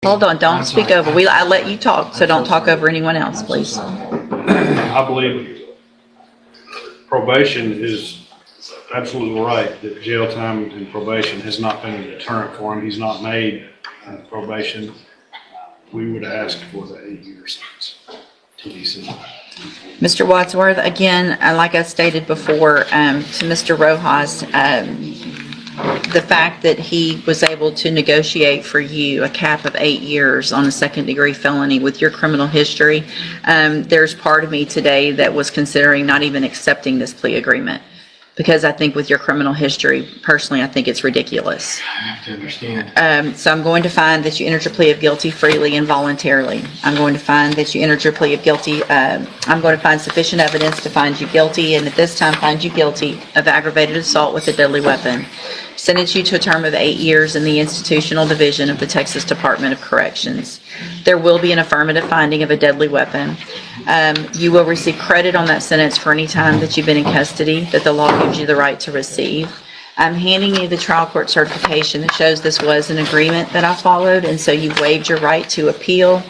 Hold on, don't speak over. I let you talk, so don't talk over anyone else, please. I believe probation is absolutely right, that jail time and probation has not been a deterrent for him. He's not made probation. We would ask for the 8 years to be sent. Mr. Wadsworth, again, like I stated before, to Mr. Rojas, the fact that he was able to negotiate for you a cap of 8 years on a second-degree felony with your criminal history, there's part of me today that was considering not even accepting this plea agreement. Because I think with your criminal history, personally, I think it's ridiculous. I have to understand. So I'm going to find that you entered your plea of guilty freely and voluntarily. I'm going to find that you entered your plea of guilty. I'm going to find sufficient evidence to find you guilty, and at this time find you guilty of aggravated assault with a deadly weapon. Sentence you to a term of 8 years in the institutional division of the Texas Department of Corrections. There will be an affirmative finding of a deadly weapon. You will receive credit on that sentence for any time that you've been in custody that the law gives you the right to receive. I'm handing you the trial court certification that shows this was an agreement that I followed, and so you've waived your right to appeal.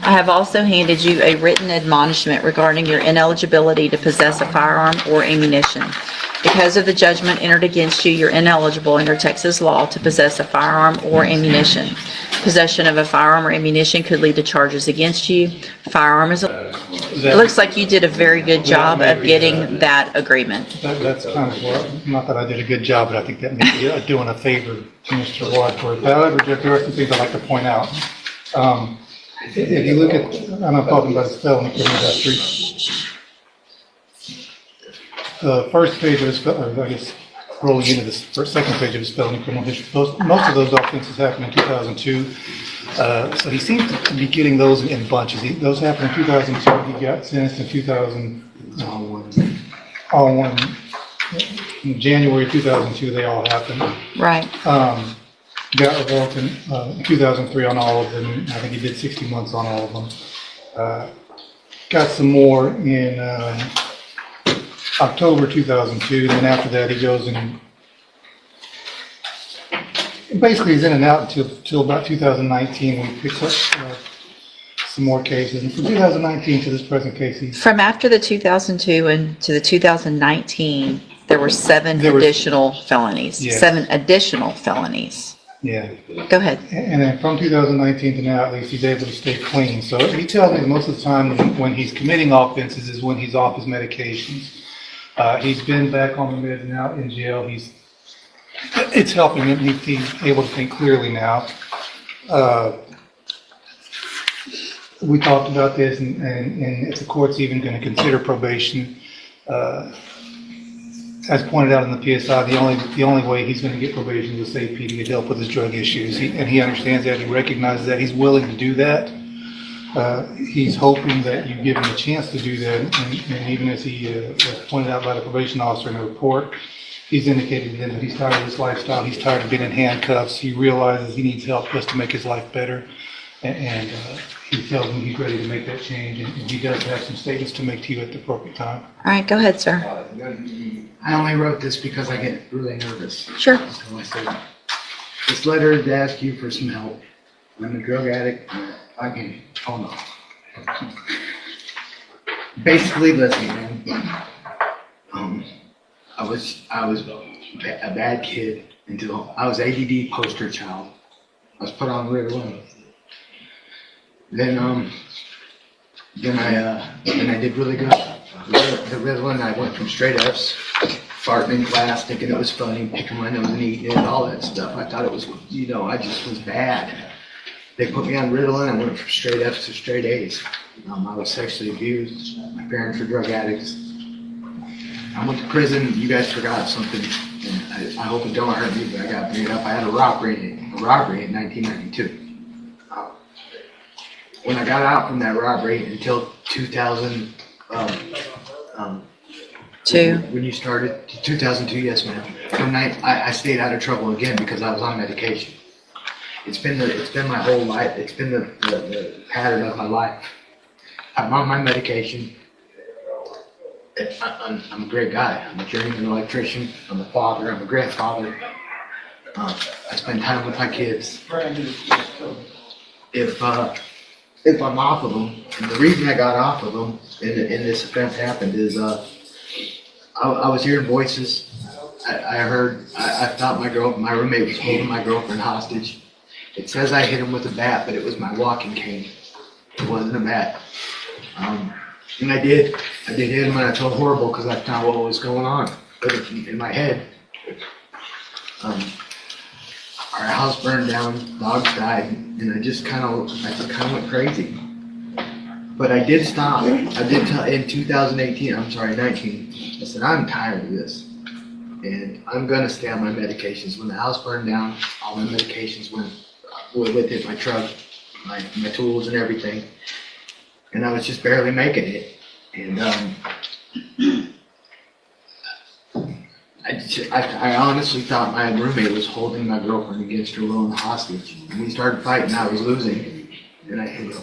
I have also handed you a written admonishment regarding your ineligibility to possess a firearm or ammunition. Because of the judgment entered against you, you're ineligible under Texas law to possess a firearm or ammunition. Possession of a firearm or ammunition could lead to charges against you. Firearm is it looks like you did a very good job of getting that agreement. That's kind of what, not that I did a good job, but I think that may be doing a favor to Mr. Wadsworth. However, there are some things I'd like to point out. If you look at, and I'm talking about his felony criminal history. The first page of his, or I guess, rolling into the second page of his felony criminal history. Most of those offenses happened in 2002. So he seems to be getting those in bunches. Those happened in 2002. He got sentenced in 2001. All one. In January 2002, they all happened. Right. Got revoked in 2003 on all of them. I think he did 60 months on all of them. Got some more in October 2002, and then after that he goes and basically he's in and out until about 2019 when he picks up some more cases. And from 2019 to this present case, he's... From after the 2002 and to the 2019, there were seven additional felonies. Yes. 7 additional felonies. Yeah. Go ahead. And then from 2019 to now, at least, he's able to stay clean. So he tells me most of the time when he's committing offenses is when he's off his medications. He's been back on the meds now in jail. It's helping him. He's able to think clearly now. We talked about this, and if the court's even going to consider probation, as pointed out in the PSI, the only way he's going to get probation is with safety to get help with his drug issues. And he understands that. He recognizes that. He's willing to do that. He's hoping that you give him a chance to do that. And even as he was pointed out by the probation officer in the report, he's indicated to them that he's tired of this lifestyle. He's tired of being in handcuffs. He realizes he needs help just to make his life better. And he tells me he's ready to make that change. And he does have some statements to make to you at the appropriate time. All right, go ahead, sir. I only wrote this because I get really nervous. Sure. So I said, this letter is to ask you for some help. I'm a drug addict. I can phone off. Basically, listen, man. I was a bad kid until I was ADD poster child. I was put on Ritalin. Then I did really good. The Ritalin, I went from straight F's, farting in class, thinking it was funny, picking my nose and eating it, all that stuff. I thought it was, I just was bad. They put me on Ritalin, I went from straight F's to straight A's. I was sexually abused. My parents were drug addicts. I went to prison. You guys forgot something, and I hope it don't hurt me, but I got beat up. I had a robbery in 1992. When I got out from that robbery until 2000, when you started, 2002, yes ma'am. I stayed out of trouble again because I was on medication. It's been my whole life. It's been the pattern of my life. I'm on my medication. I'm a great guy. I'm a journeyman electrician. I'm a father. I'm a grandfather. I spend time with my kids. if I'm off of them, and the reason I got off of them and this offense happened is, I was hearing voices. I thought my roommate was holding my girlfriend hostage. It says I hit him with a bat, but it was my walking cane. It wasn't a bat. And I did hit him, and I felt horrible because I found what was going on. But in my head, our house burned down, dogs died, and I just kind of went crazy. But I did stop. I did tell in 2018. I'm sorry, 19. I said I'm tired of this, and I'm gonna stay on my medications. When the house burned down, all my medications went with it. My truck, my tools, and everything. And I was just barely making it. And I honestly thought my roommate was holding my girlfriend against her will and hostage. And we started fighting. I was losing. And I said,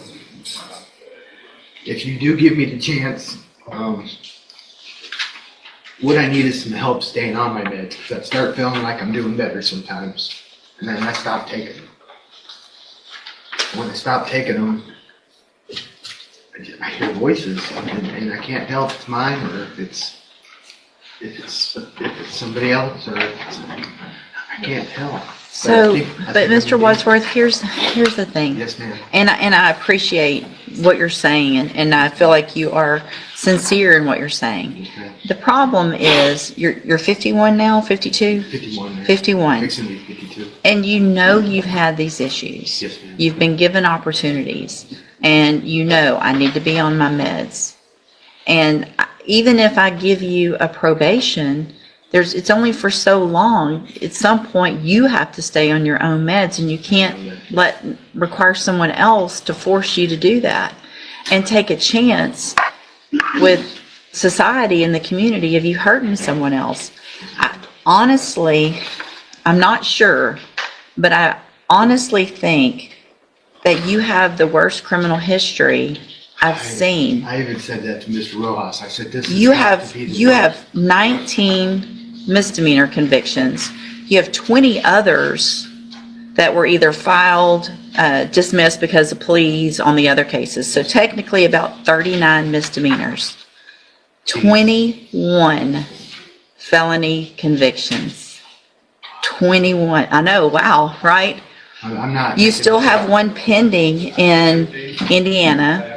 if you do give me the chance, what I need is some help staying on my meds. Because I start feeling like I'm doing better sometimes. And then I stopped taking them. When I stopped taking them, I hear voices, and I can't tell if it's mine or if it's somebody else, or I can't tell. So, I think but Mr. Wadsworth, here's the thing. Yes, ma'am. And I appreciate what you're saying, and I feel like you are sincere in what you're saying. Okay. The problem is, you're 51 now, 52? 51. ma'am. 51. Fixing to be 52. And you know you've had these issues. Yes, ma'am. You've been given opportunities, and you know I need to be on my meds. And even if I give you a probation, it's only for so long. At some point, you have to stay on your own meds, and you can't require someone else to force you to do that and take a chance with society and the community of you hurting someone else. Honestly, I'm not sure, but I honestly think that you have the worst criminal history I've seen. I even said that to Mr. Rojas. I said, this is You have 19 misdemeanor convictions. You have 20 others that were either filed, dismissed because of pleas on the other cases. So technically about 39 misdemeanors. 21 felony convictions. 21. I know, wow, right? I'm not. You still have one pending in Indiana.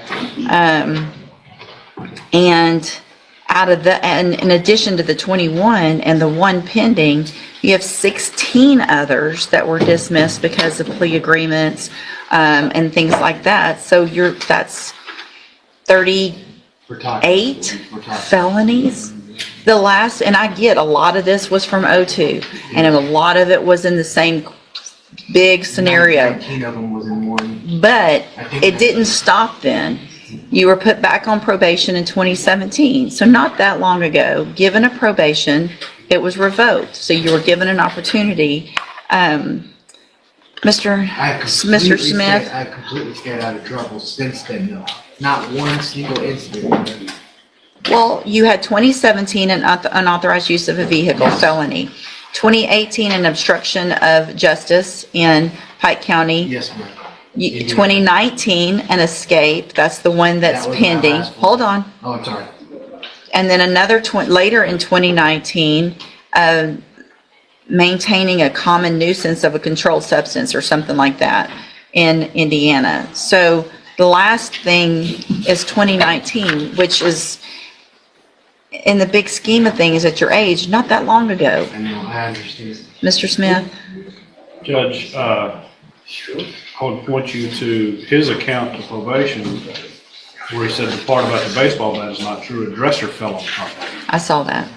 And out of and in addition to the 21 and the one pending, you have 16 others that were dismissed because of plea agreements, and things like that. So that's 38 We're talking. felonies. The last, and I get a lot of this was from '02, and a lot of it was in the same big scenario. 19 of them was in one. But it didn't stop then. You were put back on probation in 2017. So not that long ago, given a probation, it was revoked. So you were given an opportunity. Mr. Smith? I've completely stayed out of trouble since then, though. Not one single incident. Well, you had 2017 an unauthorized use of a vehicle felony. 2018 an obstruction of justice in Pike County. Yes, ma'am. 2019 an escape. That's the one that's That was my pending. last one. Hold on. Oh, I'm sorry. And then another later in 2019, maintaining a common nuisance of a controlled substance or something like that in Indiana. So the last thing is 2019, which is, in the big scheme of things at your age, not that long ago. I know, I understand. Mr. Smith? Judge, I would point you to his account to probation where he said the part about the baseball bat is not true. A dresser fell on top of it. I saw that.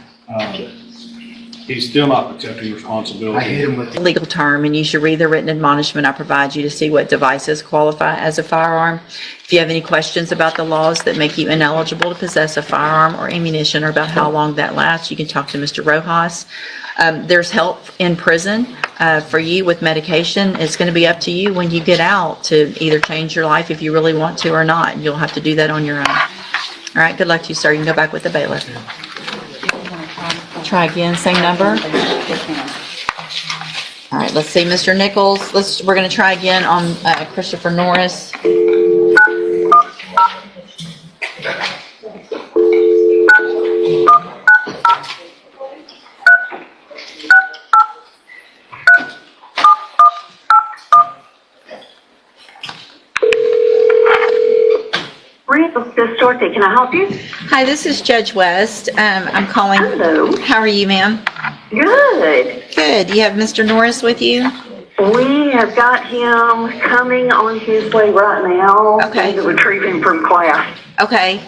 He's still not accepting I responsibility. hit him with. Legal term, and you should read the written admonishment I provide you to see what devices qualify as a firearm. If you have any questions about the laws that make you ineligible to possess a firearm or ammunition, or about how long that lasts, you can talk to Mr. Rojas. There's help in prison for you with medication. It's going to be up to you when you get out to either change your life if you really want to or not. You'll have to do that on your own. All right, good luck to you, sir. You can go back with the bailiff. Try again, same number. All right, let's see, Mr. Nichols, we're gonna try again on Christopher Norris. This Dorothy, can I help you? Hi, this is Judge West. I'm calling. Hello. How are you, ma'am? Good. Good. You have Mr. Norris with you? We have got him coming on his way right now. Okay. To retrieve him from class. Okay.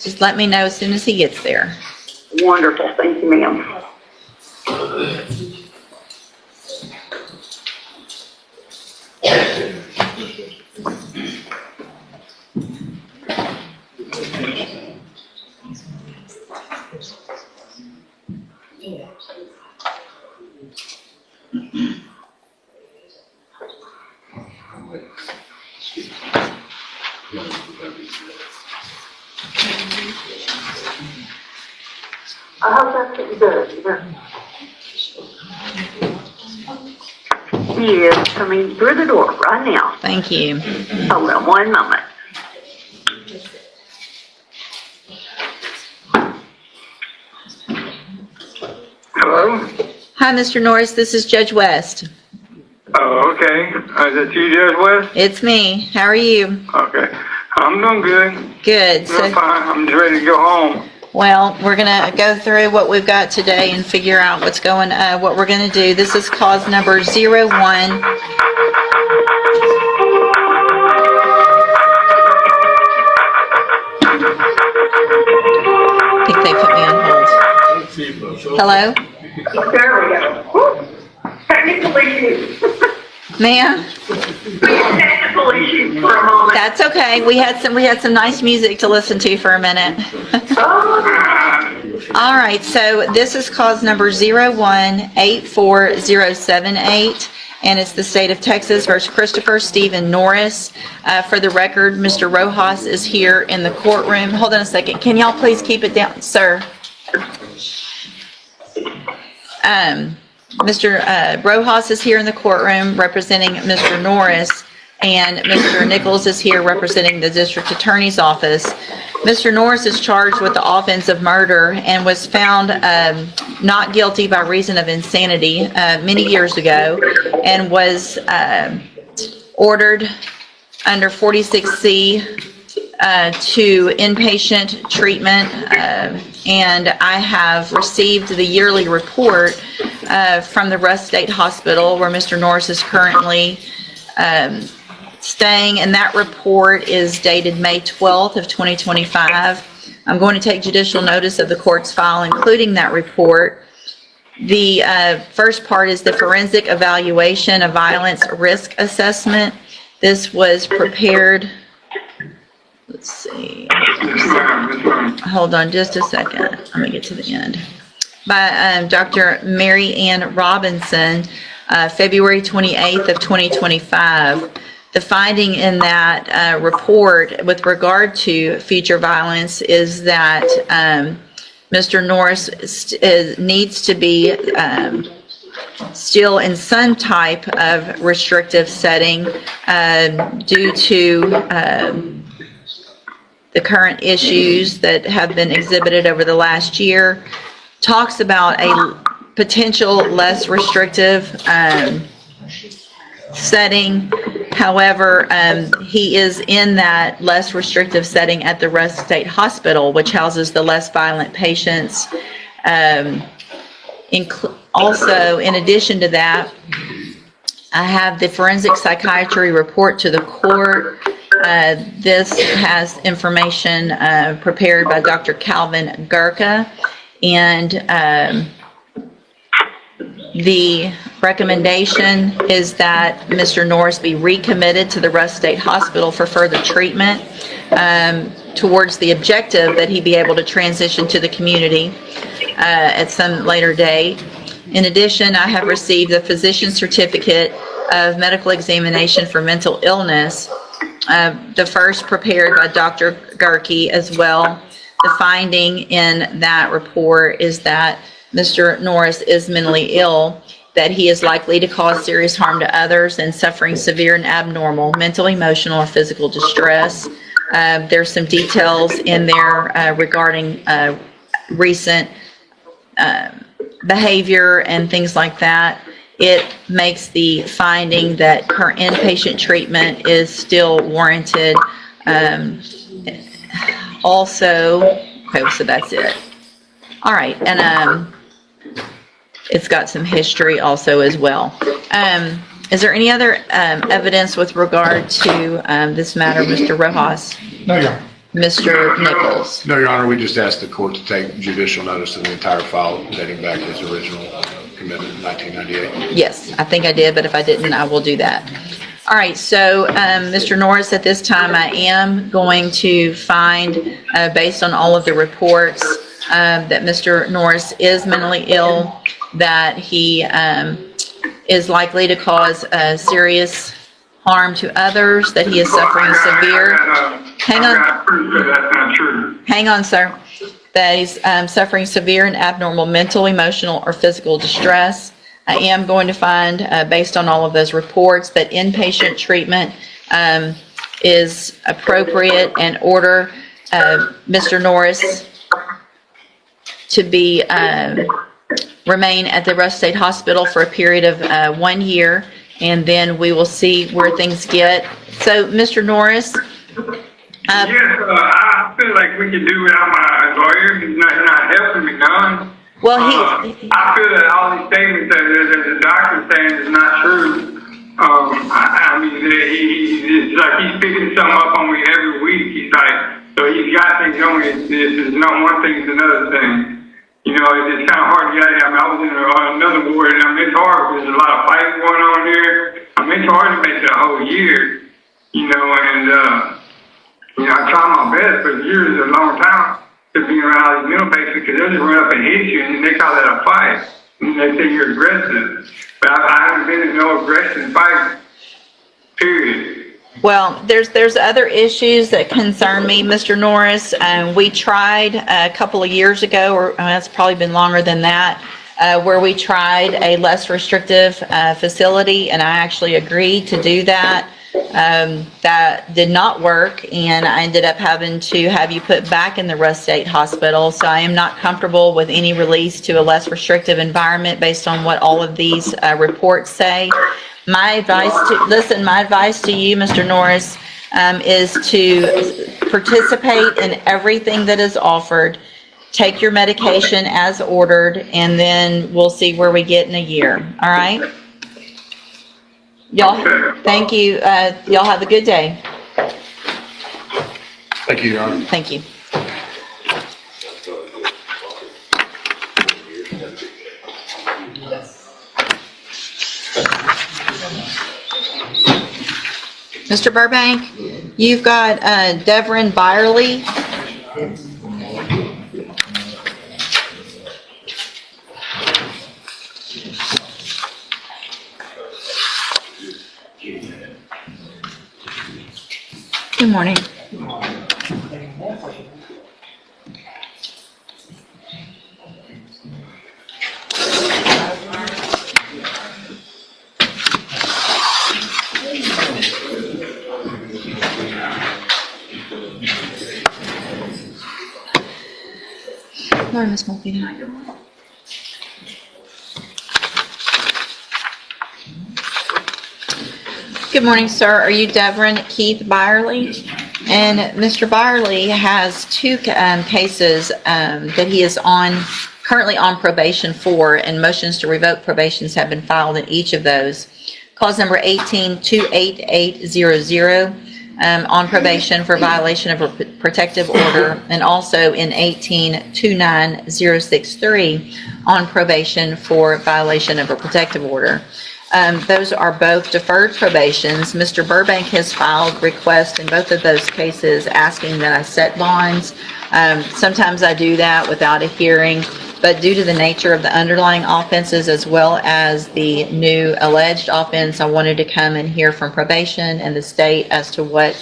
Just let me know as soon as he gets there. Wonderful. Thank you, ma'am. I hope that's what you do. He is coming through the door right now. Thank you. Hold on one moment. Hello? Hi, Mr. Norris. This is Judge West. Oh, okay. Is it you, Judge West? It's me. How are you? Okay. I'm doing good. Good. I'm So, fine. I'm just ready to go home. well, we're gonna go through what we've got today and figure out what we're gonna do. This is cause number 01. I think they put me on hold. Hello? There we go. Whew. Technical issues. Ma'am? Technical issues for a moment. That's okay. We had some nice music to listen to for a minute. All right, so this is cause number 01-84078, and it's the state of Texas versus Christopher Stephen Norris. For the record, Mr. Rojas is here in the courtroom. Hold on a second. Can y'all please keep it down, sir? Mr. Rojas is here in the courtroom representing Mr. Norris, and Mr. Nichols is here representing the district attorney's office. Mr. Norris is charged with the offense of murder and was found not guilty by reason of insanity many years ago, and was ordered under 46C to inpatient treatment, and I have received the yearly report from the Russ State Hospital where Mr. Norris is currently staying, and that report is dated May 12th of 2025. I'm going to take judicial notice of the court's file, including that report. The first part is the forensic evaluation of violence risk assessment. This was prepared, let's see, hold on just a second, let me get to the end, by Dr. Mary Ann Robinson, February 28th of 2025. The finding in that report with regard to future violence is that Mr. Norris needs to be still in some type of restrictive setting due to the current issues that have been exhibited over the last year. Talks about a potential less restrictive setting. However, he is in that less restrictive setting at the Russ State Hospital, which houses the less violent patients. Also, in addition to that, I have the forensic psychiatry report to the court. This has information prepared by Dr. Calvin Gurka, and the recommendation is that Mr. Norris be recommitted to the Russ State Hospital for further treatment towards the objective that he be able to transition to the community at some later date. In addition, I have received the physician's certificate of medical examination for mental illness, the first prepared by Dr. Gurke as well. The finding in that report is that Mr. Norris is mentally ill, that he is likely to cause serious harm to others and suffering severe and abnormal mental, emotional, or physical distress. There's some details in there regarding recent behavior and things like that. It makes the finding that her inpatient treatment is still warranted. Also, okay, so that's it. All right, and it's got some history also as well. Is there any other evidence with regard to this matter, Mr. Rojas? No, Your Honor. Mr. Nichols? No, Your Honor, we just asked the court to take judicial notice of the entire file dating back to his original commitment in 1998. Yes, I think I did, but if I didn't, I will do that. All right, so Mr. Norris, at this time, I am going to find, based on all of the reports, that Mr. Norris is mentally ill, that he is likely to cause serious harm to others, that he is suffering severe. Hang on. I'm pretty sure that's not true. Hang on, sir. That he's suffering severe and abnormal mental, emotional, or physical distress. I am going to find, based on all of those reports, that inpatient treatment is appropriate and order Mr. Norris to be remain at the Rush State Hospital for a period of 1 year, and then we will see where things get. So, Mr. Norris, Yes, I feel like we can do without my lawyer. He's not helping me none. well, I feel that all these statements that the doctor's saying is not true. I mean, it's like he's picking something up on me every week. He's like, so he's got things on me. It's not one thing, it's another thing. You know, it's kind of hard to get out of here. I mean, I was in another board, and it's hard. There's a lot of fighting going on there. I mean, it's hard to make it a whole year, you know, and, you know, I try my best, but years is a long time to be around all these mental patients because they'll just run up and hit you, and they call that a fight. And they say you're aggressive. But I haven't been in no aggression fight, period. well, there's other issues that concern me, Mr. Norris. We tried a couple of years ago, or it's probably been longer than that, where we tried a less restrictive facility, and I actually agreed to do that. That did not work, and I ended up having to have you put back in the Rush State Hospital. So I am not comfortable with any release to a less restrictive environment based on what all of these reports say. My advice to you, Mr. Norris, is to participate in everything that is offered. Take your medication as ordered, and then we'll see where we get in a year. All right? Y'all, thank you. Y'all have a good day. Thank you, Your Honor. Thank you. Mr. Burbank, you've got Devrin Byerly. Good morning. Morning, Ms. Mulkey. Good morning, sir. Are you Devrin Keith Byerly? And Mr. Byerly has two cases that he is currently on probation for, and motions to revoke probations have been filed in each of those. Cause number 18-28800 on probation for violation of a protective order, and also in 18-29063 on probation for violation of a protective order. Those are both deferred probations. Mr. Burbank has filed requests in both of those cases asking that I set bonds. Sometimes I do that without a hearing, but due to the nature of the underlying offenses as well as the new alleged offense, I wanted to come and hear from probation and the state as to what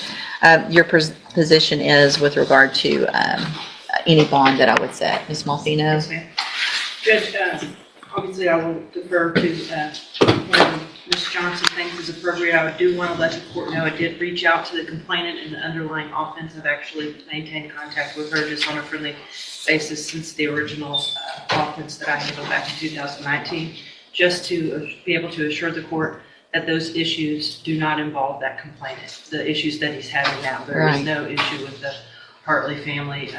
your position is with regard to any bond that I would set. Ms. Malfino? Judge, Obviously, I will defer to when Ms. Johnson thinks is appropriate. I do want to let the court know I did reach out to the complainant in the underlying offense. I've actually maintained contact with her just on a friendly basis since the original offense that I handled back in 2019, just to be able to assure the court that those issues do not involve that complainant, the issues that he's having now. There is Right. no issue with the Hartley family,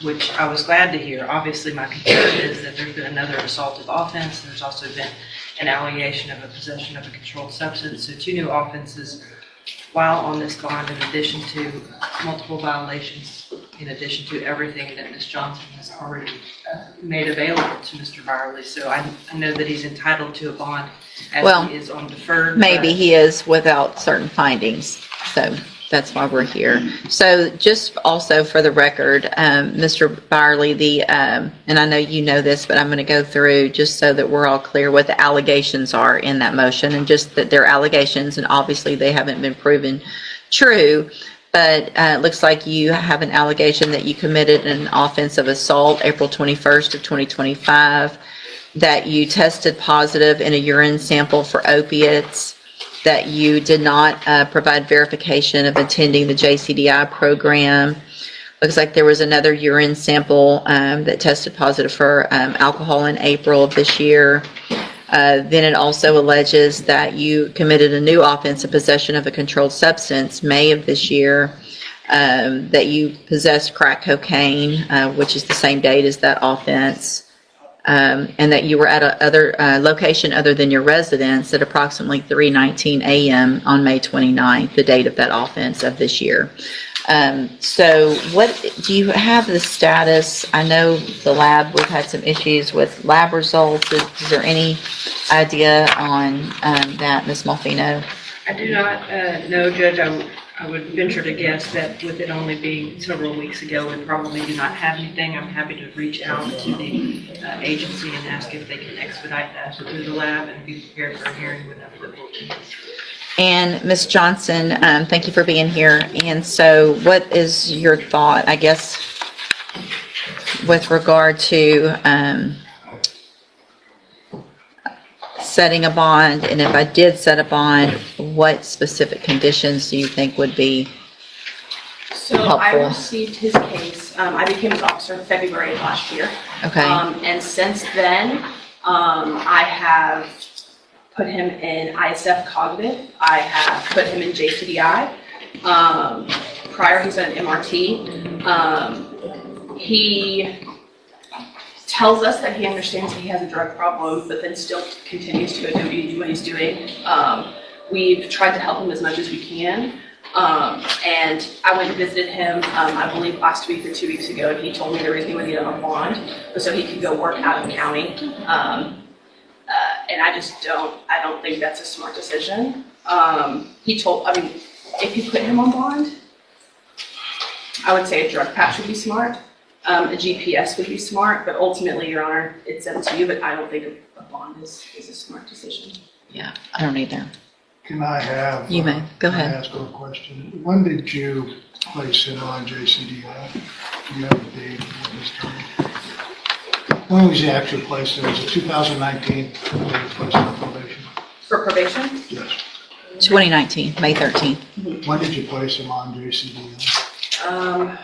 which I was glad to hear. Obviously, my concern is that there's been another assaultive offense. There's also been an allegation of a possession of a controlled substance. So 2 new offenses while on this bond, in addition to multiple violations, in addition to everything that Ms. Johnson has already made available to Mr. Byerly. So I know that he's entitled to a bond as Well, he is on deferred. Maybe but- he is without certain findings, so that's why we're here. So just also for the record, Mr. Byerly, and I know you know this, but I'm going to go through just so that we're all clear what the allegations are in that motion, and just that they're allegations, and obviously they haven't been proven true. But it looks like you have an allegation that you committed an offense of assault April 21st of 2025, that you tested positive in a urine sample for opiates, that you did not provide verification of attending the JCDI program. Looks like there was another urine sample that tested positive for alcohol in April of this year. Then it also alleges that you committed a new offense of possession of a controlled substance, May of this year, that you possessed crack cocaine, which is the same date as that offense, and that you were at a other location other than your residence at approximately 3:19 a.m. on May 29th, the date of that offense of this year. So what, do you have the status? I know the lab, we've had some issues with lab results. Is there any idea on that, Ms. Malfino? I do not know, Judge. I would venture to guess that with it only being several weeks ago, we probably do not have anything. I'm happy to reach out to the agency and ask if they can expedite that through the lab and be prepared for a hearing whenever the board is. And Ms. Johnson, thank you for being here. And so what is your thought, I guess, with regard to setting a bond? And if I did set a bond, what specific conditions do you think would be So I helpful? received his case. I became his officer in February of last year. Okay, And since then, I have put him in ISF Cognitive. I have put him in JCDI. Prior, he's been an MRT. He tells us that he understands he has a drug problem, but then still continues to do what he's doing. We've tried to help him as much as we can. And I went and visited him, I believe last week or 2 weeks ago, and he told me the reason he would need a bond was so he could go work out of the county. And I don't think that's a smart decision. If you put him on bond, I would say a drug patch would be smart. A GPS would be smart, but ultimately, Your Honor, it's up to you, but I don't think a bond is a smart decision. yeah, I don't either. Can I have? You may. Go ahead. Can I ask her a question? When did you place him on JCDI? Do you have the date of when this time? When was the actual placement? Was it 2019 when you placed him on probation? For probation? Yes. 2019, May 13th. When did you place him on JCDI?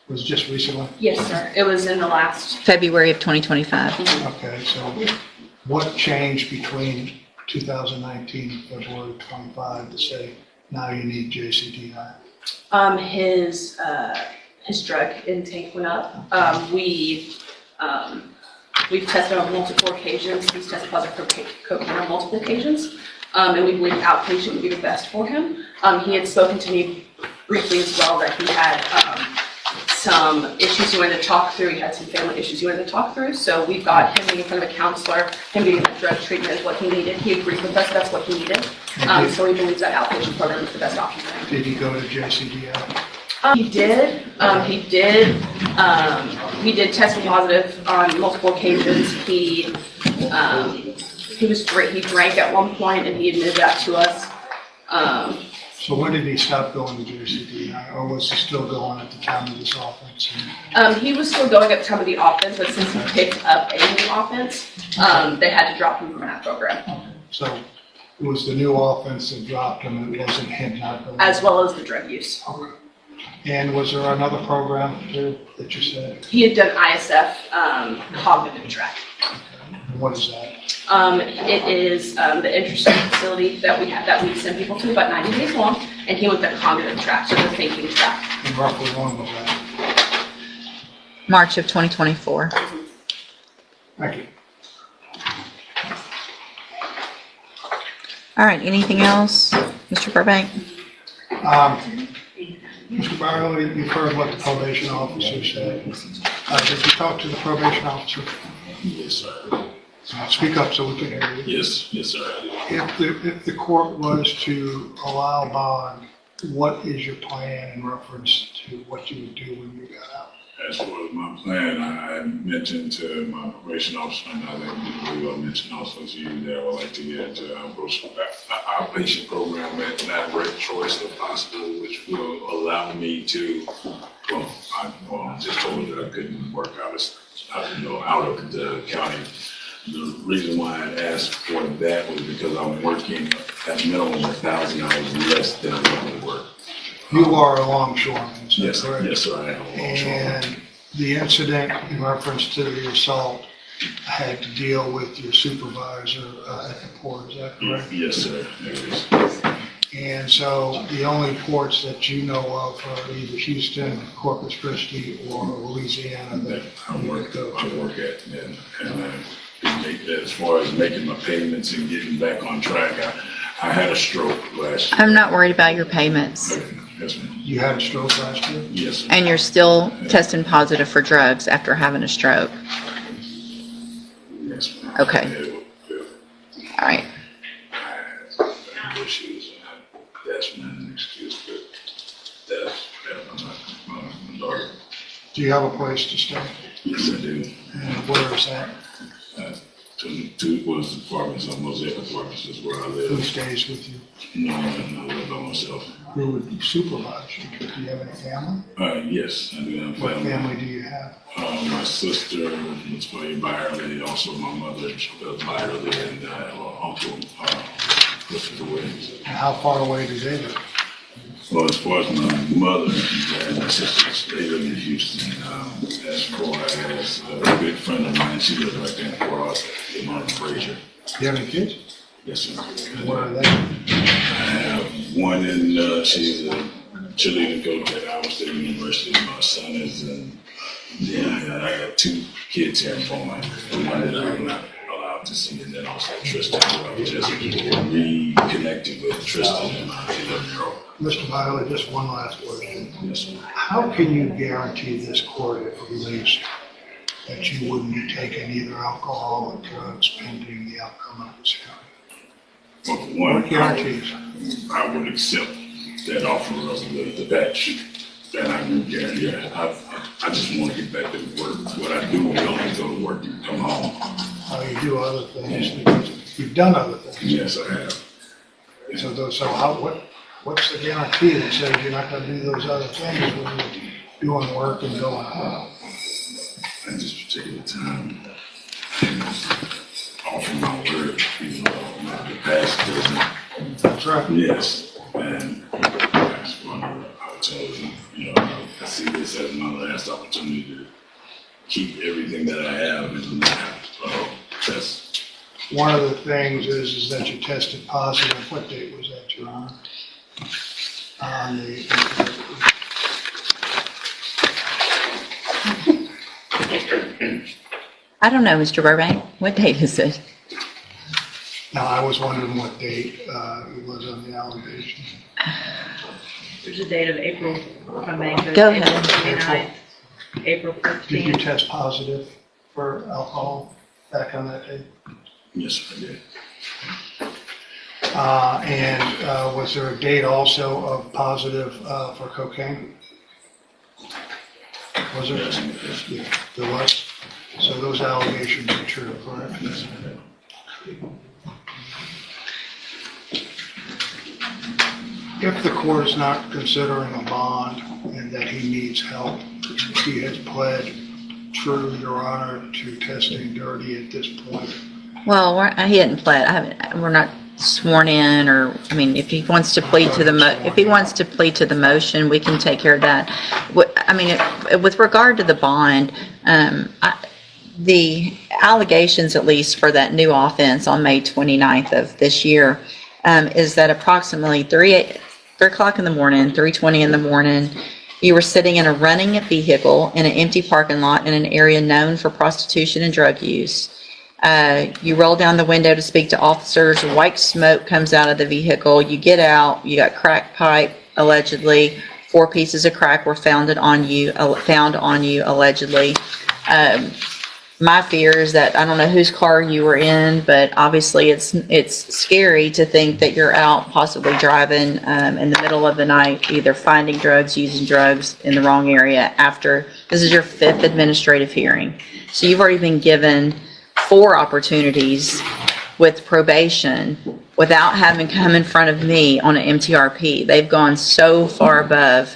Was it just recently? Yes, sir. It was in the last. February of 2025. Okay, so what changed between 2019 and February 25 to say now you need JCDI? His drug intake went up. We've tested on multiple occasions. He's tested positive for cocaine on multiple occasions. And we believe outpatient would be the best for him. He had spoken to me briefly as well that he had some issues he wanted to talk through. He had some family issues he wanted to talk through. So we've got him being in front of a counselor, him getting that drug treatment is what he needed. He agreed with us, that's what he needed. So he believes that outpatient program is the best option for him. Did he go to JCDI? He did. He did test positive on multiple occasions. He drank at one point and he admitted that to us. So when did he stop going to Jersey, do you know, or was he still going at the time of this offense? He was still going at the time of the offense, but since he picked up a new offense, they had to drop him from that program, So it was the new offense that dropped him, it wasn't him not going? as well as the drug use. Okay. And was there another program too that you said? He had done ISF, cognitive track. What is that? It is the interesting facility that we send people to, about 90 days long, and he went the cognitive track, so the thinking track. And roughly when was that? March of 2024. Thank you. All right, anything else, Mr. Burbank? Mr. Barlow, you've heard what the probation officer said. Did you talk to the probation officer? Yes, sir. Speak up so we can hear you. Yes, sir. If the court was to allow bond, what is your plan in reference to what you would do when you got out? As far as my plan, I mentioned to my probation officer, and I believe I mentioned also to you that I would like to get into outpatient program at Red Choice if possible, which will allow me to, I just told her that I couldn't work out of the county. The reason why I asked for that was because I'm working at minimum 1,000 hours less than I normally work. You are a longshoreman, is that Yes, correct? yes, sir, I am a longshoreman. And the incident in reference to the assault had to deal with your supervisor at the port, is that correct? Yes, sir, there is. And so the only ports that you know of are either Houston, Corpus Christi, or Louisiana that I you work go at, to. as far as making my payments and getting back on track, I had a stroke last year. I'm not worried about your payments. Yes, ma'am. You had a stroke last year? Yes, ma'am. And you're still testing positive for drugs after having a stroke. Yes, ma'am. Okay. Yeah. All right. Issues, that's not an excuse, but that's my daughter. Do you have a place to stay? Yes, I do. And where is that? Two was apartments, Mosaic Apartments is where I Who live. stays with you? No, I live by myself. Who would supervise you? Do you have any family? Yes, I do have What family. family do you have? My sister was playing Byerly, also my mother was Byerly, and uncle, Christopher Williams. And how far away do they live? Well, as far as my mother and my sisters, they live in Houston. As far as a good friend of mine, she lives right there in Fort Arthur, in Martin Frazier. Do you have any kids? Yes, sir. Where are they? I have one in, she's a cheerleading coach at Iowa State University. My son is in, I got two kids here in Beaumont. One that I'm not allowed to see, and then also Tristan. I just reconnected with Tristan and my 11-year-old. Mr. Viola, just one last question. Yes, sir. How can you guarantee this court, if released, that you wouldn't be taking either alcohol or drugs pending the outcome of this hearing? Well, for one, What guarantees? I would accept that offer of the batch. And I would guarantee, I just want to get back to work. What I do, I only go to work and come home. You do other things, because you've done other things. Yes, I have. What's the guarantee that says you're not gonna do those other things when you're doing work and going home? At this particular time, and offer my word, even though the past doesn't. That's right. Yes, and that's one I would tell you, I see this as my last opportunity to keep everything that I have and that's. One of the things is that you tested positive. What date was that, Your Honor? I don't know, Mr. Burbank. What date is it? Now, I was wondering what date it was on the allegation. There's a date of April, if I may. Go April ahead. 29th, April Did you 15th. test positive for alcohol back on that date? Yes, I did. And was there a date also of positive for cocaine? Was there? Yes. Yeah, there was. So those allegations are true, correct? Yes, If the court is not considering a bond and that he needs help, he has pled true, Your Honor, to testing dirty at this point. Well, he hadn't pled, we're not sworn in, or, I mean, if he wants to plead to the motion, we can take care of that. With regard to the bond, the allegations, at least for that new offense on May 29th of this year, is that approximately 3 o'clock in the morning, 3:20 in the morning, you were sitting in a running vehicle in an empty parking lot in an area known for prostitution and drug use. You roll down the window to speak to officers. White smoke comes out of the vehicle. You get out. You got crack pipe, allegedly. 4 pieces of crack were found on you, allegedly. My fear is that I don't know whose car you were in, but obviously it's scary to think that you're out possibly driving in the middle of the night, either finding drugs, using drugs in the wrong area after. This is your 5th administrative hearing. So you've already been given 4 opportunities with probation without having come in front of me on an MTRP. They've gone so far above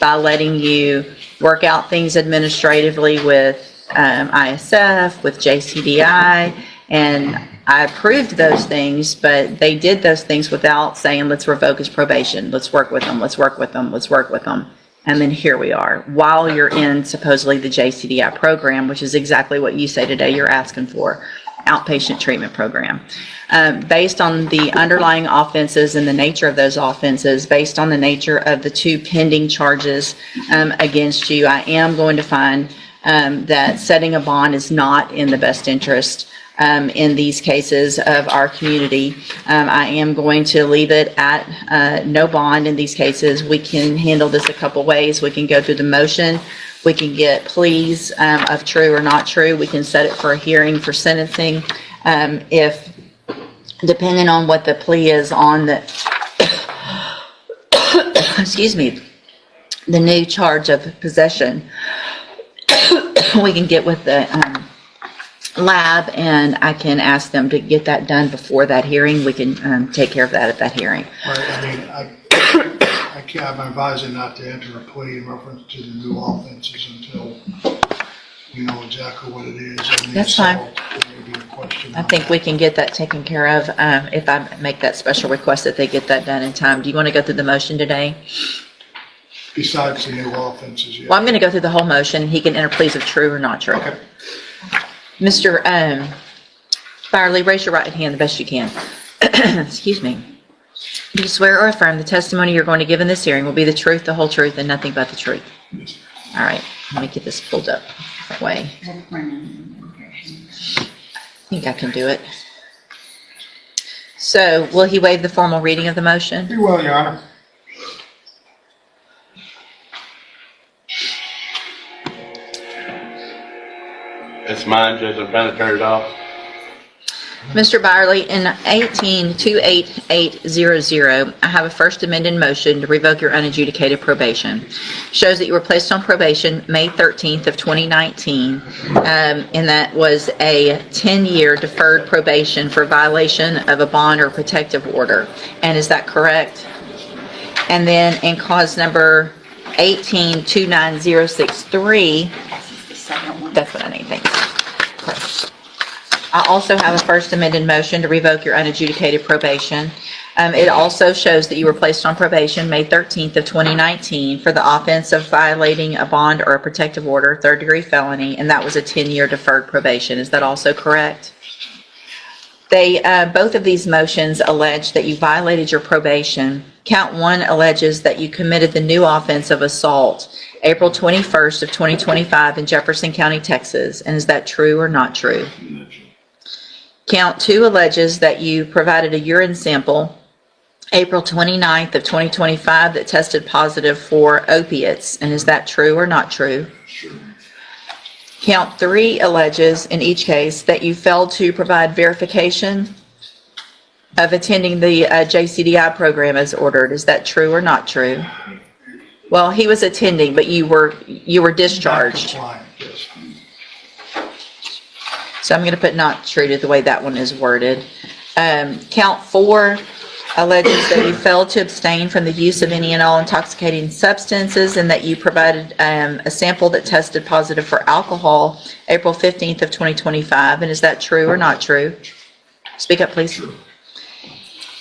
by letting you work out things administratively with ISF, with JCDI, and I approved those things, but they did those things without saying, let's revoke his probation, let's work with them, let's work with them, let's work with them. And then here we are, while you're in supposedly the JCDI program, which is exactly what you say today you're asking for, outpatient treatment program. Based on the underlying offenses and the nature of those offenses, based on the nature of the 2 pending charges against you, I am going to find that setting a bond is not in the best interest in these cases of our community. I am going to leave it at no bond in these cases. We can handle this a couple ways. We can go through the motion. We can get pleas of true or not true. We can set it for a hearing for sentencing. If, depending on what the plea is on the, excuse me, the new charge of possession, we can get with the lab and I can ask them to get that done before that hearing. We can take care of that at that hearing. Right, I'm advising not to enter a plea in reference to the new offenses until we know exactly what it is. That's fine. There may be a question. I think we can get that taken care of if I make that special request that they get that done in time. Do you want to go through the motion today? Besides the new offenses, yeah. Well, I'm going to go through the whole motion. He can enter pleas of true or not true. Okay. Mr. Byerly, raise your right hand the best you can. Excuse me. Do you swear or affirm the testimony you're going to give in this hearing will be the truth, the whole truth, and nothing but the truth? Yes. All right. Let me get this pulled up that way. I think I can do it. So, will he waive the formal reading of the motion? Very well, Your Honor. It's mine, Judge. I'm trying to turn it off. Mr. Byerly, in 18-28800, I have a first amended motion to revoke your unadjudicated probation. Shows that you were placed on probation May 13th of 2019, and that was a 10-year deferred probation for violation of a bond or protective order. And is that correct? And then in cause number 18-29063, that's what I need, thanks. Correct. I also have a first amended motion to revoke your unadjudicated probation. It also shows that you were placed on probation May 13th of 2019 for the offense of violating a bond or a protective order, 3rd-degree felony, and that was a 10-year deferred probation. Is that also correct? Both of these motions allege that you violated your probation. Count 1 alleges that you committed the new offense of assault April 21st of 2025 in Jefferson County, Texas. And is that true or not true? Count 2 alleges that you provided a urine sample April 29th of 2025 that tested positive for opiates. And is that true or not true? Sure. Count 3 alleges, in each case, that you failed to provide verification of attending the JCDI program as ordered. Is that true or not true? Well, he was attending, but you were discharged. Yes. So I'm going to put not true to the way that one is worded. Count 4 alleges that you failed to abstain from the use of any and all intoxicating substances and that you provided a sample that tested positive for alcohol April 15th of 2025. And is that true or not true? Speak up, please.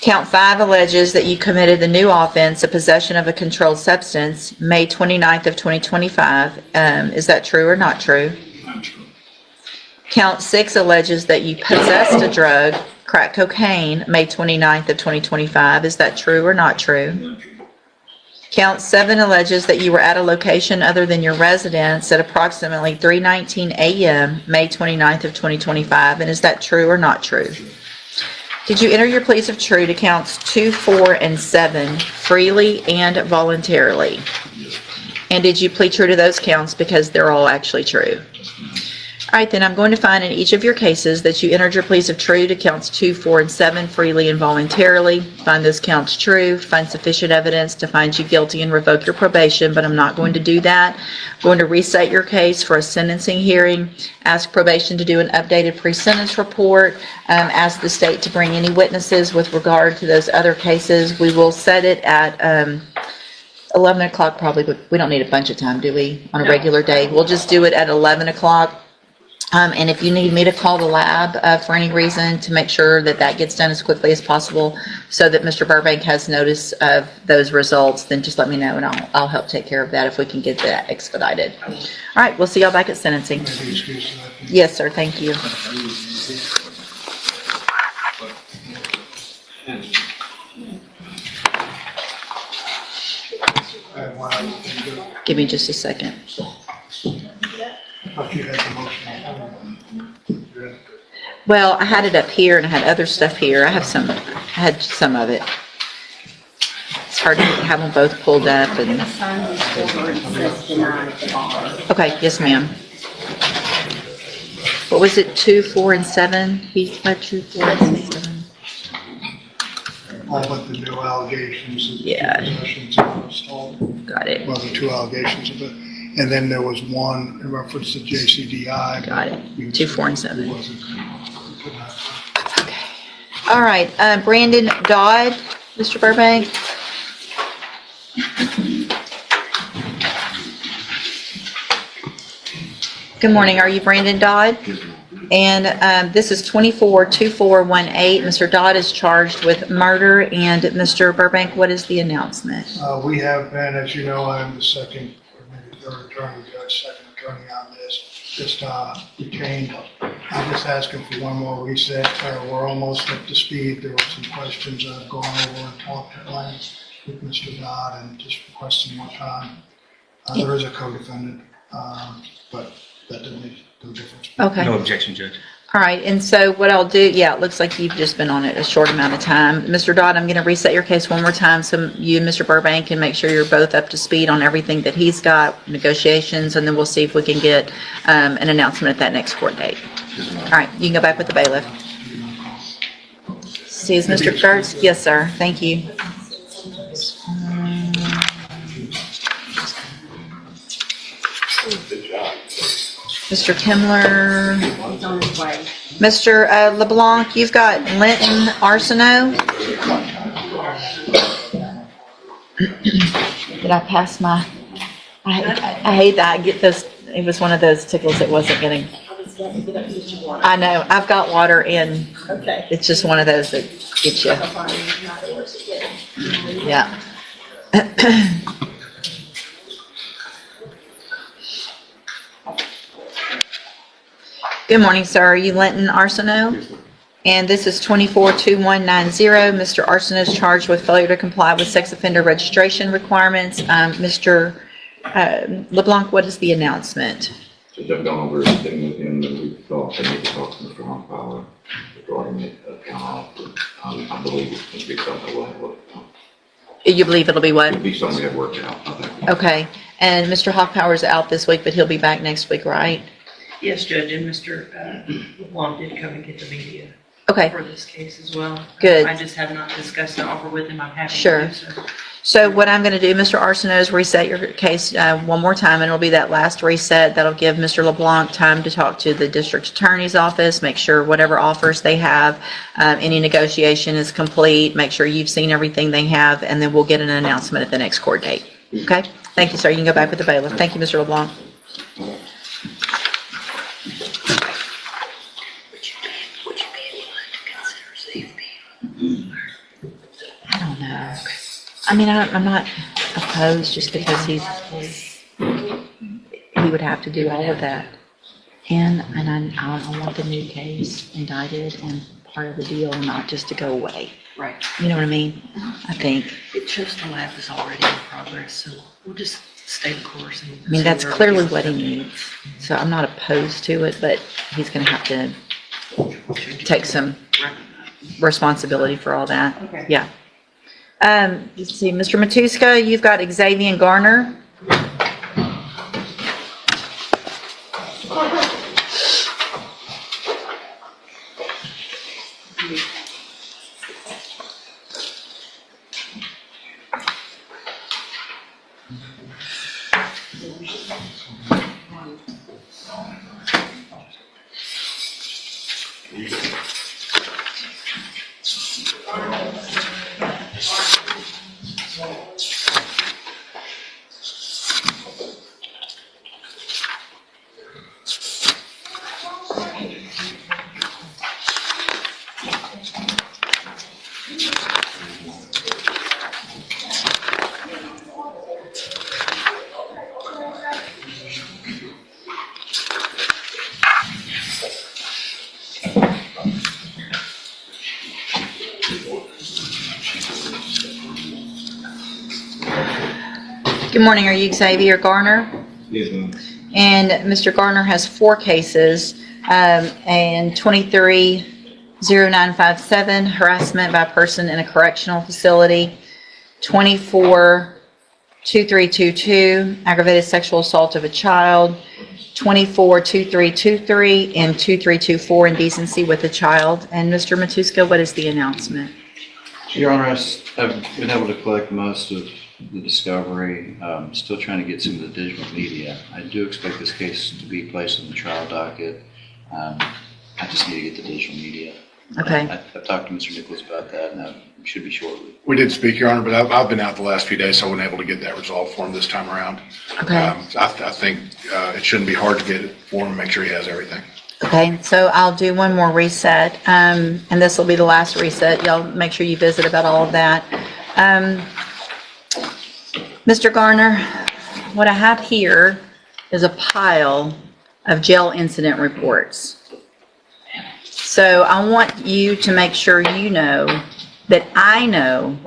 Count 5 alleges that you committed the new offense of possession of a controlled substance May 29th of 2025. Is that true or not true? Not true. Count 6 alleges that you possessed a drug, crack cocaine, May 29th of 2025. Is that true or not true? Not true. Count 7 alleges that you were at a location other than your residence at approximately 3:19 a.m., May 29th of 2025. And is that true or not true? Did you enter your pleas of true to counts 2, 4, and 7 freely and voluntarily? And did you plead true to those counts because they're all actually true? All right, then I'm going to find in each of your cases that you entered your pleas of true to counts 2, 4, and 7 freely and voluntarily. Find those counts true, find sufficient evidence to find you guilty and revoke your probation, but I'm not going to do that. I'm going to reset your case for a sentencing hearing, ask probation to do an updated pre-sentence report, ask the state to bring any witnesses with regard to those other cases. We will set it at 11 o'clock probably, but we don't need a bunch of time, do we, on a regular day? We'll just do it at 11 o'clock. And if you need me to call the lab for any reason to make sure that that gets done as quickly as possible so that Mr. Burbank has notice of those results, then just let me know and I'll help take care of that if we can get that expedited. All right, we'll see y'all back at sentencing. Maybe excuse that. Yes, sir, thank you. I have one other thing to do. Give me just a second. I thought you had the motion. Well, I had it up here and I had other stuff here. I had some of it. It's hard to have them both pulled up and. Okay, yes, ma'am. What was it, 2, 4, and 7? He pled true 4 and 7. All but the new allegations. of the Yeah. possessions of assault. Got it. Well, the 2 allegations of it. And then there was one in reference to JCDI. Got it. 2, 4, and 7. It wasn't. Okay. All right, Brandon Dodd, Mr. Burbank. Good morning. Are you Brandon Dodd? And this is 242418. Mr. Dodd is charged with murder. And Mr. Burbank, what is the announcement? We have been, as you know, I'm the second, or maybe third attorney, judge, second attorney on this. Just retained. I'm just asking for one more reset. We're almost up to speed. There were some questions I've gone over and talked at length with Mr. Dodd and just requesting more time. There is a co-defendant, but that doesn't make no difference. Okay. No objection, Judge. All right, and so what I'll do, yeah, it looks like you've just been on it a short amount of time. Mr. Dodd, I'm going to reset your case one more time so you and Mr. Burbank can make sure you're both up to speed on everything that he's got, negotiations, and then we'll see if we can get an announcement at that next court date. All right, you can go back with the bailiff. See, is Mr. Gertz? Yes, sir. Thank you. Mr. Kimler. He's on his way. Mr. LeBlanc, you've got Linton Arsenault. Did I pass my, I hate that, I get those, it was one of those tickles that wasn't getting, I know, I've got water and it's just one of those that gets you. Yeah. Good morning, sir. Are you Linton Arsenault? And this is 242190. Mr. Arsenault is charged with failure to comply with sex offender registration requirements. Mr. LeBlanc, what is the announcement? I've gone over everything with him, and we thought I need to talk to Mr. Honkpower regarding the account offer. I believe it's going to be something we'll have worked out. You believe it'll be what? It'll be something we have worked out, I think. Okay. And Mr. Honkpower's out this week, but he'll be back next week, right? Yes, Judge, and Mr. LeBlanc did come and get the media Okay. For this case as well. Good. I just have not discussed the offer with him. I'm happy Sure. to do so. So what I'm going to do, Mr. Arsenault, is reset your case one more time, and it'll be that last reset. That'll give Mr. LeBlanc time to talk to the district attorney's office, make sure whatever offers they have, any negotiation is complete, make sure you've seen everything they have, and then we'll get an announcement at the next court date. Okay? Thank you, sir. You can go back with the bailiff. Thank you, Mr. LeBlanc. I don't know. I mean, I'm not opposed just because he would have to do all of that. And I want the new case indicted and part of the deal, not just to go away. Right. You know what I mean? I think. It shows the lab is already in progress, so we'll just stay the course. I mean, that's clearly what he needs. So I'm not opposed to it, but he's going to have to take some responsibility for all that. Okay. Yeah. Let's see, Mr. Matuska, you've got Xavier Garner. Good morning, are you Xavier Garner? Yes, ma'am. And Mr. Garner has 4 cases, and 230957, harassment by a person in a correctional facility, 242322, aggravated sexual assault of a child, 242323, and 2324, indecency with a child. And Mr. Matuska, what is the announcement? Your Honor, I've been able to collect most of the discovery. Still trying to get some of the digital media. I do expect this case to be placed on the trial docket. I just need to get the digital media. Okay. I've talked to Mr. Nicholas about that, and that should be shortly. We did speak, Your Honor, but I've been out the last few days, so I wasn't able to get that resolved for him this time around. Okay. I think it shouldn't be hard to get it for him, make sure he has everything. Okay, so I'll do one more reset, and this will be the last reset. Y'all make sure you visit about all of that. Mr. Garner, what I have here is a pile of jail incident reports. So I want you to make sure you know that I know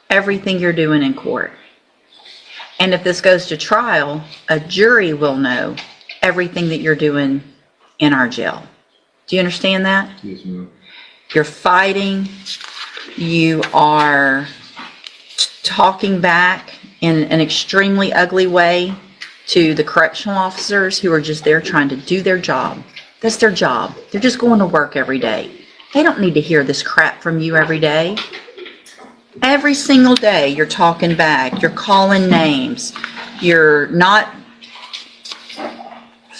everything you're doing in court. And if this goes to trial, a jury will know everything that you're doing in our jail. Do you understand that? Yes, ma'am. You're fighting, you are talking back in an extremely ugly way to the correctional officers who are just there trying to do their job. That's their job. They're just going to work every day. They don't need to hear this crap from you every day. Every single day you're talking back, you're calling names, you're not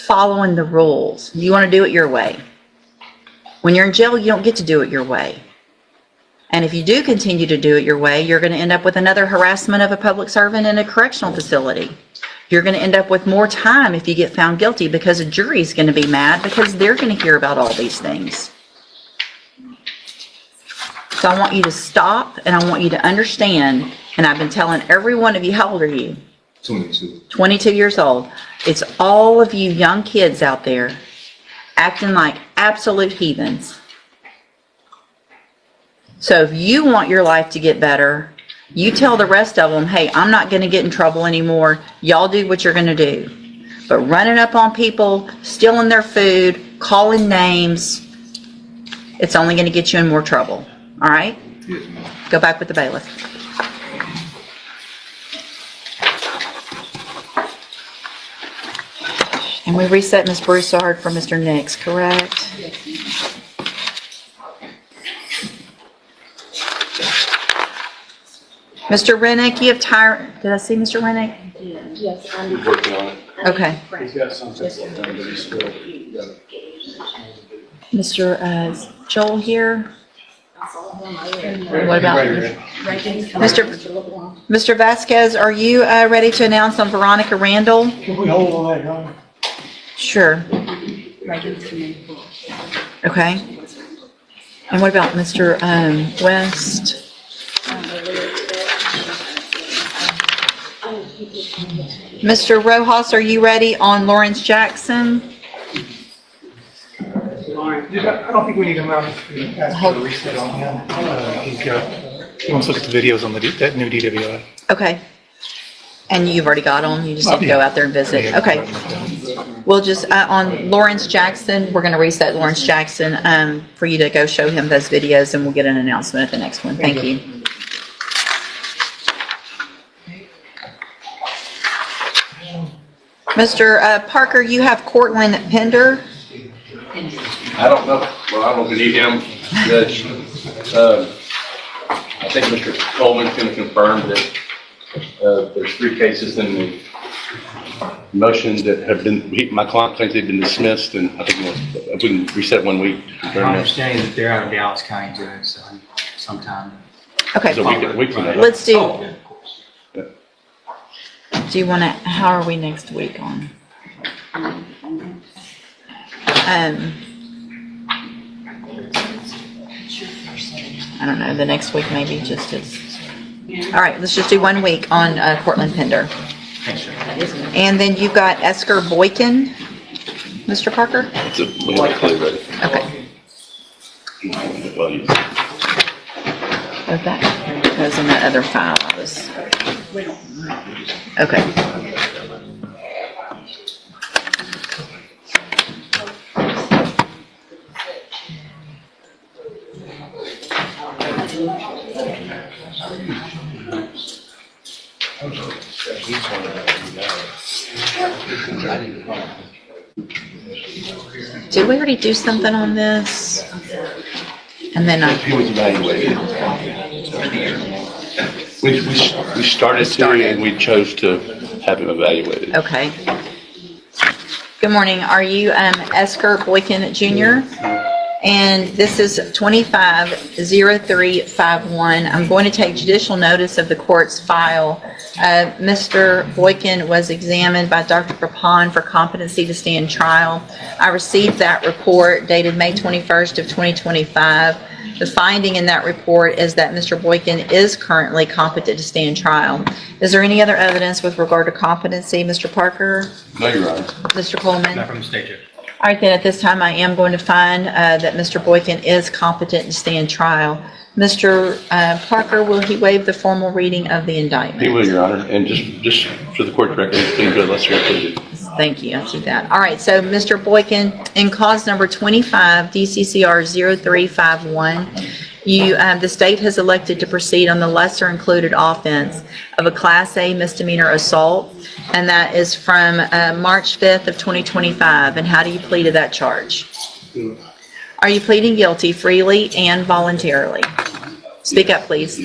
following the rules. You want to do it your way. When you're in jail, you don't get to do it your way. And if you do continue to do it your way, you're going to end up with another harassment of a public servant in a correctional facility. You're going to end up with more time if you get found guilty because a jury is going to be mad because they're going to hear about all these things. So I want you to stop and I want you to understand, and I've been telling every one of you, how old are you? 22. 22 years old. It's all of you young kids out there acting like absolute heathens. So if you want your life to get better, you tell the rest of them, hey, I'm not going to get in trouble anymore. Y'all do what you're going to do. But running up on people, stealing their food, calling names, it's only going to get you in more trouble. All right? Yes, ma'am. Go back with the bailiff. And we reset Ms. Broussard for Mr. Nix, correct? Mr. Rennick, you have did I see Mr. Rennick? Yes. We're working on it. Okay. He's got something done, but he's still. Mr. Joel here. What about Mr. Vasquez, are you ready to announce on Veronica Randall? Can we hold on that, John? Sure. Okay. And what about Mr. West? Mr. Rojas, are you ready on Lawrence Jackson? I don't think we need him out to ask for a reset on him. He wants to look at the videos on that new DWI. Okay. And you've already got them? You just have to go out there and visit? Okay. We'll just, on Lawrence Jackson, we're going to reset Lawrence Jackson for you to go show him those videos, and we'll get an announcement at the next one. Thank you. Mr. Parker, you have Cortland Pender. I don't know, well, I don't believe him, Judge. I think Mr. Coleman's gonna confirm that, there's 3 cases in the motion that have been, my client claims they've been dismissed, and I think we can reset 1 week. to confirm My that. understanding that they're out of Dallas County doing so sometime. Okay. So we can. Let's do, Yeah, of course. do you want to, how are we next week on? I don't know, the next week maybe just as, all right, let's just do 1 week on Cortland Pender. And then you've got Esker Boykin, Mr. Parker? It's a, we have a clay ready. Okay. Well, you- Of that goes in that other file I was, okay. Did we already do something on this? And then He was evaluated. We started to, and we chose to have him evaluated. okay. Good morning. Are you Esker Boykin Jr.? And this is 250351. I'm going to take judicial notice of the court's file. Mr. Boykin was examined by Dr. Krapon for competency to stand trial. I received that report dated May 21st of 2025. The finding in that report is that Mr. Boykin is currently competent to stand trial. Is there any other evidence with regard to competency, Mr. Parker? No, Your Honor. Mr. Coleman? Not from the state, Judge. All right, then at this time, I am going to find that Mr. Boykin is competent to stand trial. Mr. Parker, will he waive the formal reading of the indictment? He will, Your Honor, and just for the court record, please go lesser included. Thank you, I see that. All right, so Mr. Boykin, in cause number 25, DCCR 0351, the state has elected to proceed on the lesser included offense of a Class A misdemeanor assault, and that is from March 5th of 2025. And how do you plead to that charge? Are you pleading guilty freely and voluntarily? Speak up, please.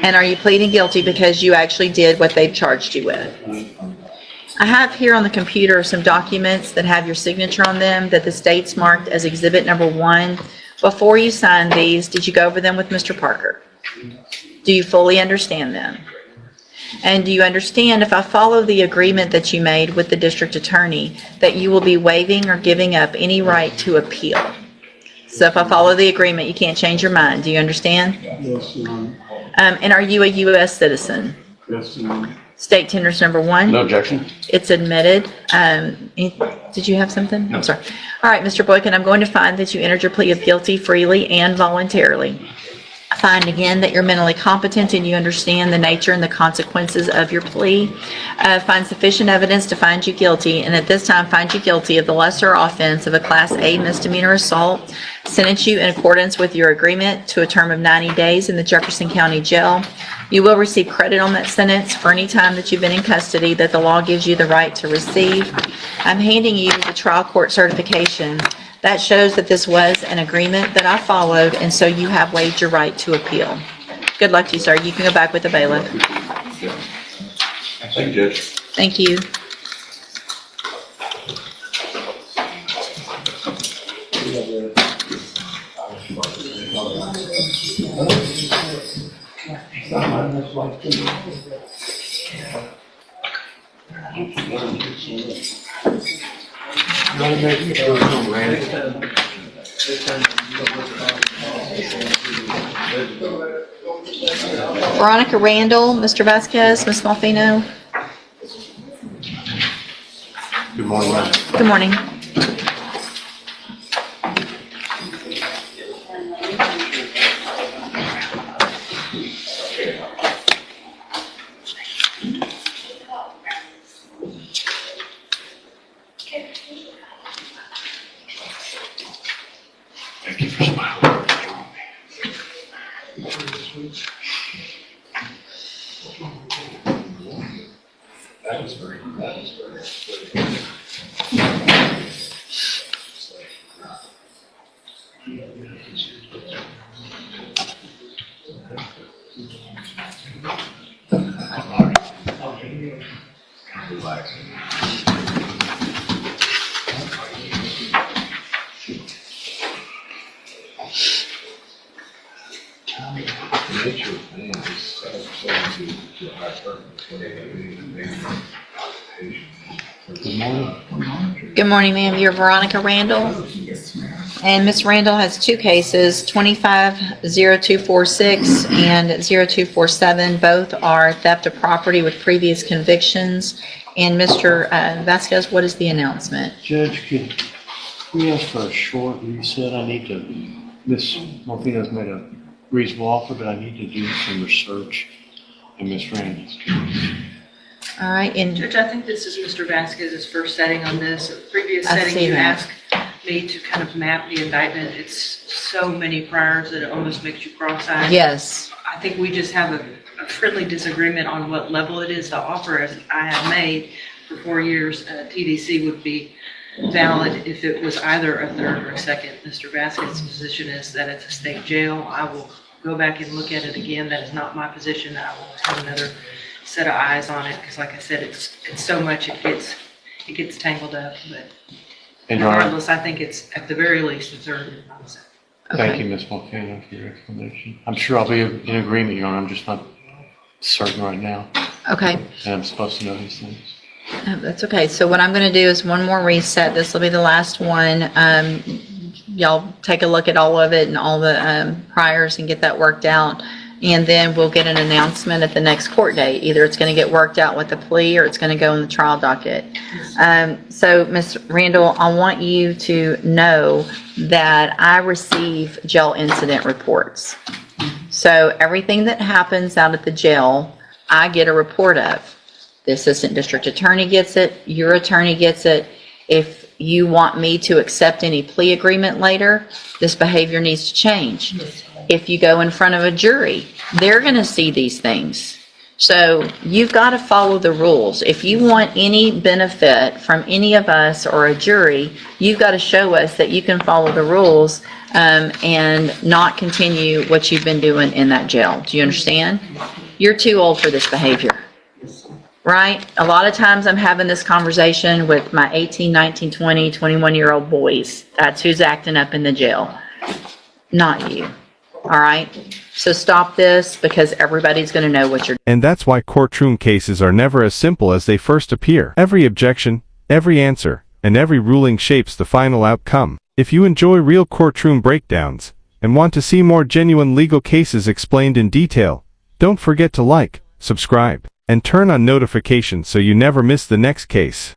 And are you pleading guilty because you actually did what they've charged you with? I have here on the computer some documents that have your signature on them that the state's marked as exhibit number 1. Before you signed these, did you go over them with Mr. Parker? Do you fully understand them? And do you understand, if I follow the agreement that you made with the district attorney, that you will be waiving or giving up any right to appeal? So if I follow the agreement, you can't change your mind. Do you understand? Yes, Your Honor. And are you a U.S. citizen? Yes, Your Honor. State tenders number 1. No objection? It's admitted. Did you have something? I'm sorry. All right, Mr. Boykin, I'm going to find that you entered your plea of guilty freely and voluntarily. I find again that you're mentally competent and you understand the nature and the consequences of your plea. Find sufficient evidence to find you guilty, and at this time find you guilty of the lesser offense of a Class A misdemeanor assault. Sentence you in accordance with your agreement to a term of 90 days in the Jefferson County Jail. You will receive credit on that sentence for any time that you've been in custody that the law gives you the right to receive. I'm handing you the trial court certification. That shows that this was an agreement that I followed, and so you have waived your right to appeal. Good luck to you, sir. You can go back with the bailiff. Thank you, Judge. Thank you. Veronica Randall, Mr. Vasquez, Ms. Malfino. Good morning, ma'am. Good morning. Thank you for smiling. That was very relaxing. The nature of man is subject to high purpose. Good morning. Good morning, ma'am. You're Veronica Randall. And Ms. Randall has two cases, 250246 and 0247. Both are theft of property with previous convictions. And Mr. Vasquez, what is the announcement? Judge, could we ask for a short reset? Ms. Morfino's made a reasonable offer, but I need to do some research in Ms. Randall's case. All right, and Judge, I think this is Mr. Vasquez's first setting on this. Previous I setting, see you that. asked me to kind of map the indictment. It's so many priors that it almost makes you cross-eyed. yes, I think we just have a friendly disagreement on what level it is. The offer as I have made for 4 years, TDC would be valid if it was either a third or a second. Mr. Vasquez's position is that it's a state jail. I will go back and look at it again. That is not my position. I will have another set of eyes on it, because like I said, it's so much, it gets tangled up, but And Your Honor, regardless, I think it's at the very least a third, if not a second. thank you, Ms. Morfino, for your explanation. I'm sure I'll be in agreement, Your Honor. I'm just not certain right now. okay. And I'm supposed to know these things. That's okay. So what I'm going to do is one more reset. This will be the last one. Y'all take a look at all of it and all the priors and get that worked out. And then we'll get an announcement at the next court date. Either it's going to get worked out with the plea or it's going to go in the trial docket. So Ms. Randall, I want you to know that I receive jail incident reports. So everything that happens out at the jail, I get a report of. The assistant district attorney gets it, your attorney gets it. If you want me to accept any plea agreement later, this behavior needs to change. If you go in front of a jury, they're going to see these things. So you've got to follow the rules. If you want any benefit from any of us or a jury, you've got to show us that you can follow the rules and not continue what you've been doing in that jail. Do you understand? You're too old for this behavior. Right? A lot of times I'm having this conversation with my 18, 19, 20, 21-year-old boys. That's who's acting up in the jail. Not you. All right? So stop this, because everybody's going to know what you're doing. And that's why courtroom cases are never as simple as they first appear. Every objection, every answer, and every ruling shapes the final outcome. If you enjoy real courtroom breakdowns and want to see more genuine legal cases explained in detail, don't forget to like, subscribe, and turn on notifications so you never miss the next case.